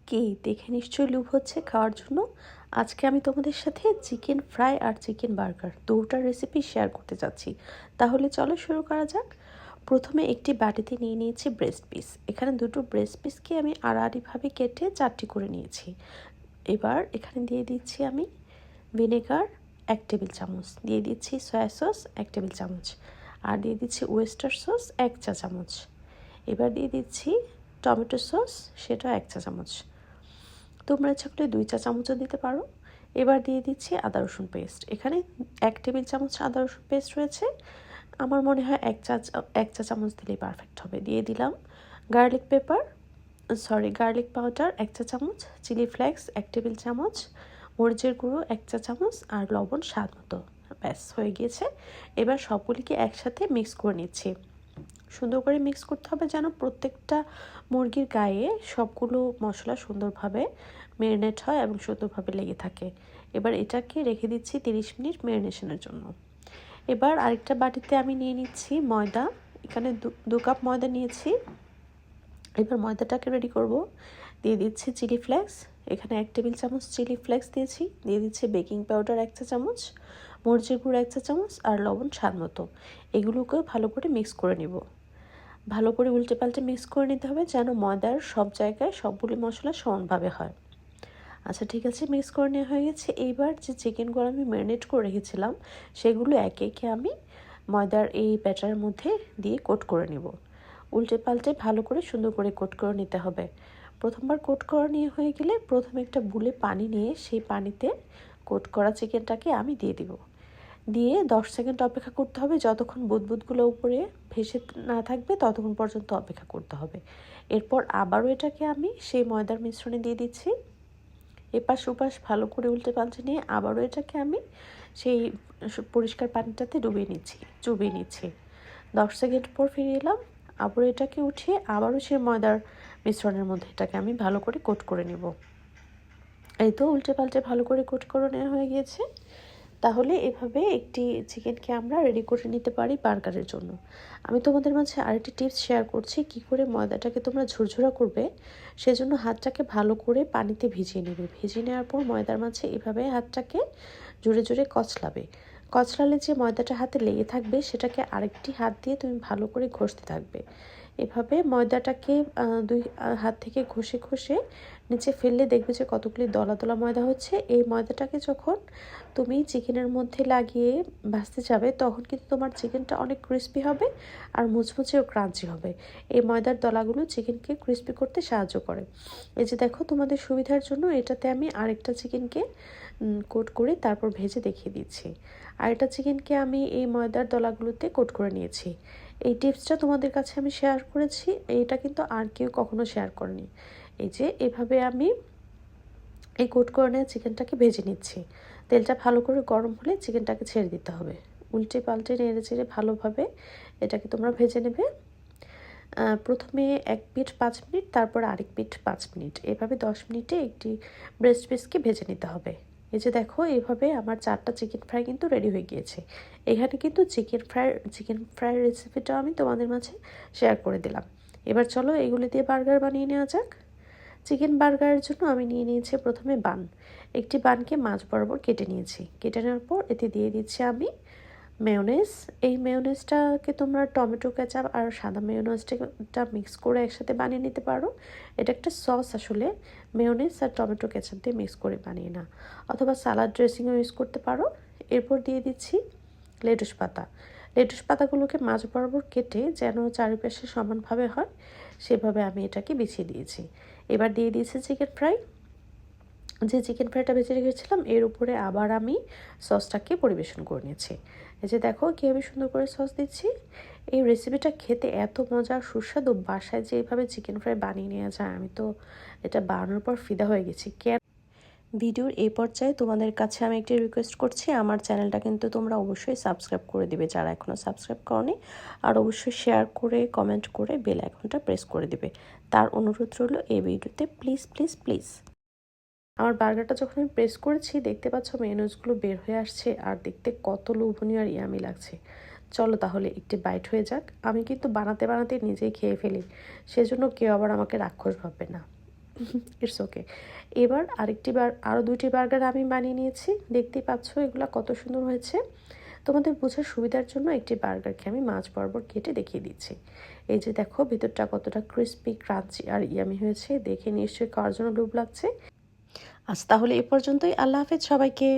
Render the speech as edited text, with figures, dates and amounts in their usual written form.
কি দেখে নিশ্চয়ই লোভ হচ্ছে খাওয়ার জন্য। আজকে আমি তোমাদের সাথে চিকেন ফ্রাই আর চিকেন বার্গার দুটোর রেসিপি শেয়ার করতে যাচ্ছি। তাহলে চলো শুরু করা যাক। প্রথমে একটি বাটিতে নিয়ে নিয়েছি ব্রেস্ট পিস। এখানে দুটো ব্রেস্ট পিসকে আমি আড়াআড়িভাবে কেটে 4টি করে নিয়েছি। এবার এখানে দিয়ে দিচ্ছি আমি ভিনেগার 1 টেবিল চামচ, দিয়ে দিচ্ছি সয়া সস 1 টেবিল চামচ, আর দিয়ে দিচ্ছি ওয়েস্টার সস 1 চা চামচ। এবার দিয়ে দিচ্ছি টমেটো সস, সেটা 1 চা চামচ। তোমরা ইচ্ছা করলে 2 চা চামচও দিতে পারো। এবার দিয়ে দিচ্ছি আদা রসুন পেস্ট। এখানে 1 টেবিল চামচ আদা রসুন পেস্ট রয়েছে, আমার মনে হয় 1 চা চামচ দিলেই পারফেক্ট হবে। দিয়ে দিলাম গার্লিক পাউডার 1 চা চামচ, চিলি ফ্লেক্স 1 টেবিল চামচ, মরিচের গুঁড়ো 1 চা চামচ, আর লবণ স্বাদ মতো। ব্যাস হয়ে গিয়েছে। এবার সবগুলিকে একসাথে মিক্স করে নিচ্ছি। সুন্দর করে মিক্স করতে হবে যেন প্রত্যেকটা মুরগির গায়ে সবগুলো মশলা সুন্দরভাবে ম্যারিনেট হয় এবং সুন্দরভাবে লেগে থাকে। এবার এটাকে রেখে দিচ্ছি 30 মিনিট ম্যারিনেশনের জন্য। এবার আরেকটা বাটিতে আমি নিয়ে নিচ্ছি ময়দা। এখানে 2 কাপ ময়দা নিয়েছি। এবার ময়দাটাকে রেডি করব। দিয়ে দিচ্ছি চিলি ফ্লেক্স। এখানে 1 টেবিল চামচ চিলি ফ্লেক্স দিয়েছি। দিয়ে দিচ্ছি বেকিং পাউডার 1 চা চামচ, মরিচের গুঁড়ো 1 চা চামচ, আর লবণ স্বাদ মতো। এগুলোকেও ভালো করে মিক্স করে নিব। ভালো করে উল্টে পাল্টে মিক্স করে নিতে হবে যেন ময়দার সব জায়গায় সবগুলো মশলা সমানভাবে হয়। আচ্ছা ঠিক আছে, মিক্স করে নেওয়া হয়ে গেছে। এইবার যে চিকেনগুলো আমি ম্যারিনেট করে রেখেছিলাম সেগুলো একে একে আমি ময়দার এই ব্যাটারের মধ্যে দিয়ে কোট করে নেব। উল্টে পাল্টে ভালো করে সুন্দর করে কোট করে নিতে হবে। প্রথমবার কোট করা নিয়ে হয়ে গেলে প্রথমে একটা বুলে পানি নিয়ে সেই পানিতে কোট করা চিকেনটাকে আমি দিয়ে দিব। দিয়ে 10 সেকেন্ড অপেক্ষা করতে হবে। যতক্ষণ বুদবুদগুলো উপরে ভেসে না থাকবে ততক্ষণ পর্যন্ত অপেক্ষা করতে হবে। এরপর আবারও এটাকে আমি সেই ময়দার মিশ্রণে দিয়ে দিচ্ছি। এপাশ ওপাশ ভালো করে উল্টে পাল্টে নিয়ে আবারও এটাকে আমি সেই পরিষ্কার পানিটাতে চুবিয়ে নিচ্ছি। 10 সেকেন্ড পর ফিরে এলাম। আবারও এটাকে উঠিয়ে আবারও সেই ময়দার মিশ্রণের মধ্যে এটাকে আমি ভালো করে কোট করে নেব। এই তো উল্টে পাল্টে ভালো করে কোট করে নেওয়া হয়ে গিয়েছে। তাহলে এভাবে একটি চিকেনকে আমরা রেডি করে নিতে পারি বার্গারের জন্য। আমি তোমাদের মাঝে আরেকটি টিপস শেয়ার করছি কী করে ময়দাটাকে তোমরা ঝুরঝুরা করবে। সেজন্য হাতটাকে ভালো করে পানিতে ভিজিয়ে নেবে। ভিজিয়ে নেওয়ার পর ময়দার মাঝে এভাবে হাতটাকে জোরে জোরে কচলালে যে ময়দাটা হাতে লেগে থাকবে সেটাকে আরেকটি হাত দিয়ে তুমি ভালো করে ঘষতে থাকবে। এভাবে ময়দাটাকে 2 হাত থেকে ঘষে ঘষে নিচে ফেললে দেখবে যে কতগুলি দলা দলা ময়দা হচ্ছে। এই ময়দাটাকে যখন তুমি চিকেনের মধ্যে লাগিয়ে ভাজতে যাবে তখন কিন্তু তোমার চিকেনটা অনেক ক্রিস্পি হবে আর মুচমুচে ও ক্রাঞ্চি হবে। এই ময়দার দলাগুলো চিকেনকে ক্রিস্পি করতে সাহায্য করে। এই যে দেখো, তোমাদের সুবিধার জন্য এটাতে আমি আরেকটা চিকেনকে কোট করে তারপর ভেজে দেখিয়ে দিচ্ছি। আরেকটা চিকেনকে আমি এই ময়দার দলাগুলোতে কোট করে নিয়েছি। এই টিপসটা তোমাদের কাছে আমি শেয়ার করেছি, এটা কিন্তু আর কেউ কখনো শেয়ার করেনি। এই যে এভাবে আমি এই কোট করে নেওয়া চিকেনটাকে ভেজে নিচ্ছি। তেলটা ভালো করে গরম হলে চিকেনটাকে ছেড়ে দিতে হবে। উল্টে পাল্টে নেড়ে চেড়ে ভালোভাবে এটাকে তোমরা ভেজে নেবে। প্রথমে এক পিঠ 5 মিনিট, তারপর আরেক পিঠ 5 মিনিট, এভাবে 10 মিনিটে একটি ব্রেস্ট পিসকে ভেজে নিতে হবে। এই যে দেখো, এইভাবে আমার 4টা চিকেন ফ্রাই কিন্তু রেডি হয়ে গিয়েছে। এখানে কিন্তু চিকেন ফ্রাই রেসিপিটা আমি তোমাদের মাঝে শেয়ার করে দিলাম। এবার চলো এগুলি দিয়ে বার্গার বানিয়ে নেওয়া যাক। চিকেন বার্গারের জন্য আমি নিয়ে নিয়েছি প্রথমে বান। একটি বানকে মাঝ বরাবর কেটে নিয়েছি। কেটে নেওয়ার পর এতে দিয়ে দিচ্ছি আমি মেয়োনেজ। এই মেয়োনেজটাকে তোমরা টমেটো কেচাপ আর সাদা মেয়োনেজটা মিক্স করে একসাথে বানিয়ে নিতে পারো। এটা একটা সস, আসলে মেয়োনেজ আর টমেটো কেচাপ দিয়ে মিক্স করে বানিয়ে না, অথবা সালাড ড্রেসিংও ইউজ করতে পারো। এরপর দিয়ে দিচ্ছি লেটুস পাতা। লেটুস পাতাগুলোকে মাঝ বরাবর কেটে যেন চারিপাশে সমানভাবে হয় সেভাবে আমি এটাকে বিছিয়ে দিয়েছি। এবার দিয়ে দিয়েছি চিকেন ফ্রাই। যে চিকেন ফ্রাইটা ভেজে রেখেছিলাম এর উপরে আবার আমি সসটাকে পরিবেশন করে নিয়েছি। এই যে দেখো কীভাবে সুন্দর করে সস দিচ্ছি। এই রেসিপিটা খেতে এত মজার সুস্বাদু, বাসায় যে এইভাবে চিকেন ফ্রাই বানিয়ে নেওয়া যায়, আমি তো এটা বানানোর পর ফিদা হয়ে গেছি। ভিডিওর এই পর্যায়ে তোমাদের কাছে আমি একটি রিকোয়েস্ট করছি, আমার চ্যানেলটা কিন্তু তোমরা অবশ্যই সাবস্ক্রাইব করে দিবে যারা এখনও সাবস্ক্রাইব করনি, আর অবশ্যই শেয়ার করে কমেন্ট করে বেল আইকনটা প্রেস করে দিবে। তার অনুরোধ রইল এই ভিডিওতে, প্লিজ প্লিজ প্লিজ। আমার বার্গারটা যখন আমি প্রেস করেছি দেখতে পাচ্ছ মেয়োনেজগুলো বের হয়ে আসছে আর দেখতে কত লোভনীয় আর ইয়ামি লাগছে। চলো তাহলে একটি বাইট হয়ে যাক। আমি কিন্তু বানাতে বানাতে নিজেই খেয়ে ফেলি, সেজন্য কেউ আবার আমাকে রাক্ষস ভাববে না। It's okay. এবার আরও 2টি বার্গার আমি বানিয়ে নিয়েছি। দেখতেই পাচ্ছ এগুলা কত সুন্দর হয়েছে। তোমাদের বোঝার সুবিধার জন্য একটি বার্গারকে আমি মাঝ বরাবর কেটে দেখিয়ে দিচ্ছি। এই যে দেখো ভেতরটা কতটা ক্রিস্পি, ক্রাঞ্চি আর ইয়ামি হয়েছে। দেখে নিশ্চয়ই খাওয়ার জন্য লোভ লাগছে। আজ তাহলে এ পর্যন্তই। আল্লাহ হাফেজ সবাইকে।